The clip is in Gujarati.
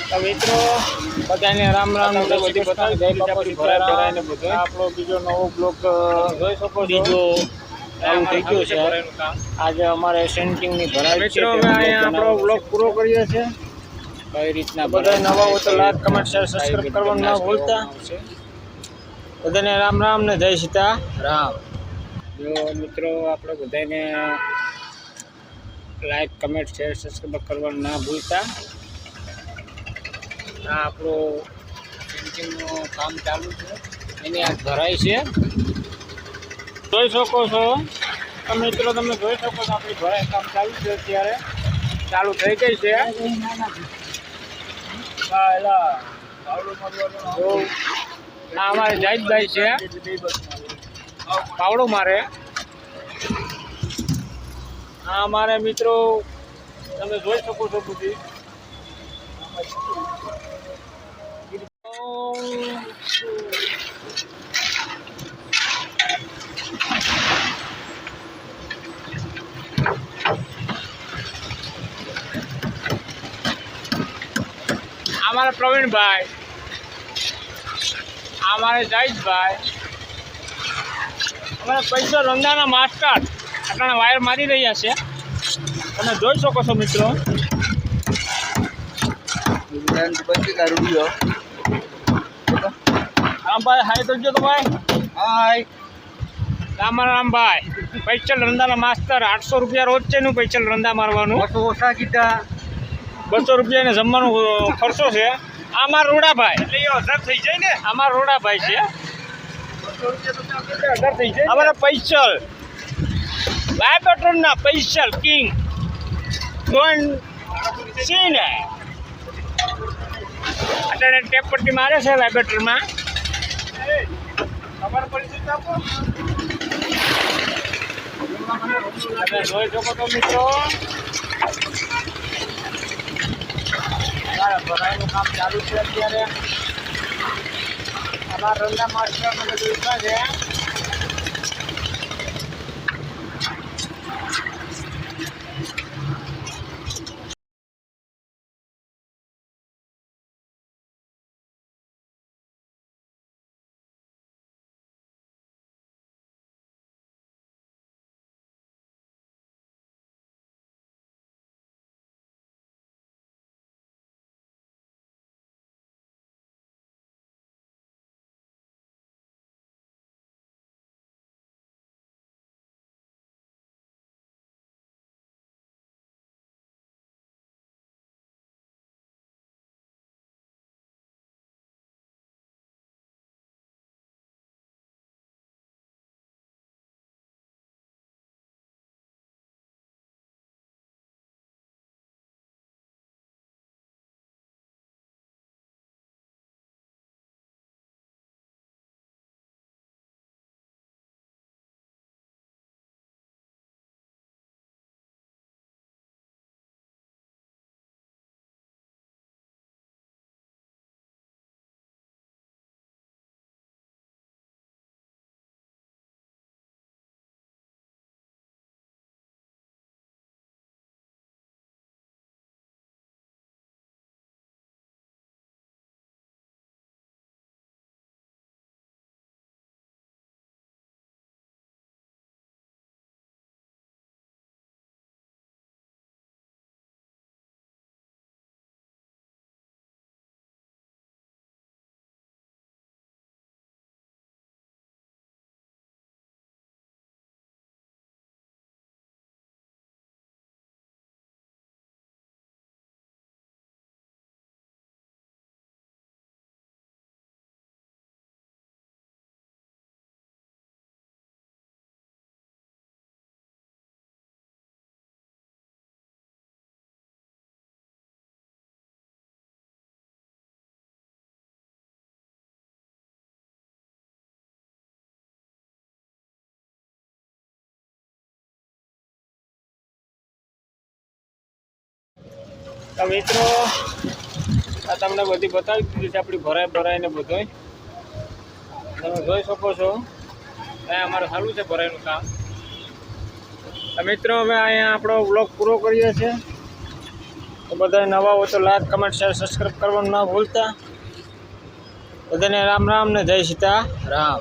તો મિત્રો બધાને રામ રામ બધી બતાવી જય બાપુ ભરાઈને બધો આપણો બીજો નવો બ્લોક જોઈ શકો છો ચાલુ થઈ ગયો છે આજે અમારે સેન્ટિંગની ભરાઈ મિત્રો અમે અહીંયા આપણો બ્લોક પૂરો કરીએ છીએ કઈ રીતના બધા નવા હોય તો લાઈક કમેન્ટ શેર સબસ્ક્રાઇબ કરવાનું ના ભૂલતા બધાને રામ રામ ને જય સીતા રામ જો મિત્રો આપણે બધાને લાઈક કમેન્ટ શેર સબસ્ક્રાઇબ કરવાનું ના ભૂલતા આ આપણું પેન્ટિંગનું કામ ચાલુ છે એની આ ભરાઈ છે જોઈ શકો છો તો મિત્રો તમે જોઈ શકો છો આપણી ભરાઈ કામ ચાલુ છે અત્યારે ચાલુ થઈ ગઈ છે આ અમારે જાહિદભાઈ છે પાવડો મારે આ અમારે મિત્રો તમે જોઈ શકો છો બધી हमारे प्रवीण भाई हमारे जाहिद भाई हमारे पैसा रंधाना मास्टर अपना वायर मारी रहा है તમે જોઈ શકો છો મિત્રો રામભાઈ હાય કરજો તો ભાઈ હાય રામભાઈ પૈચલ રંધાના માસ્ટર 800 રૂપિયા રોજ છે નું પૈચલ રંધા મારવાનું ઓછા કીધા 200 રૂપિયાને જમવાનો ખર્ચો છે આ મારા રોડાભાઈ એટલે એ 1000 થઈ જાય ને અમારા રોડાભાઈ છે 1000 થઈ જાય અમારા પૈચલ વાયપેટ્રોનના પૈચલ કિંગ ડોન સીને અત્યારે ટેપ પટ્ટી મારે છે વાયપેટ્રોનમાં ખબર પડી છે આપો તમે જોઈ શકો તો મિત્રો ભરાઈનું કામ ચાલુ છે અત્યારે અમારા રંધા માસ્ટર બધું વિશ્વાસ છે તો મિત્રો આ તમને બધી બતાવી દીધી છે આપણી ભરાઈને બધું તમે જોઈ શકો છો અહીંયા અમારે ચાલુ છે ભરાઈનું કામ તો મિત્રો અમે અહીંયા આપણો બ્લોગ પૂરો કરીએ છીએ તો બધા નવા હોય તો લાઈક કમેન્ટ શેર સબસ્ક્રાઈબ કરવાનું ના ભૂલતા. બધાને રામ રામ ને જય સીતા રામ.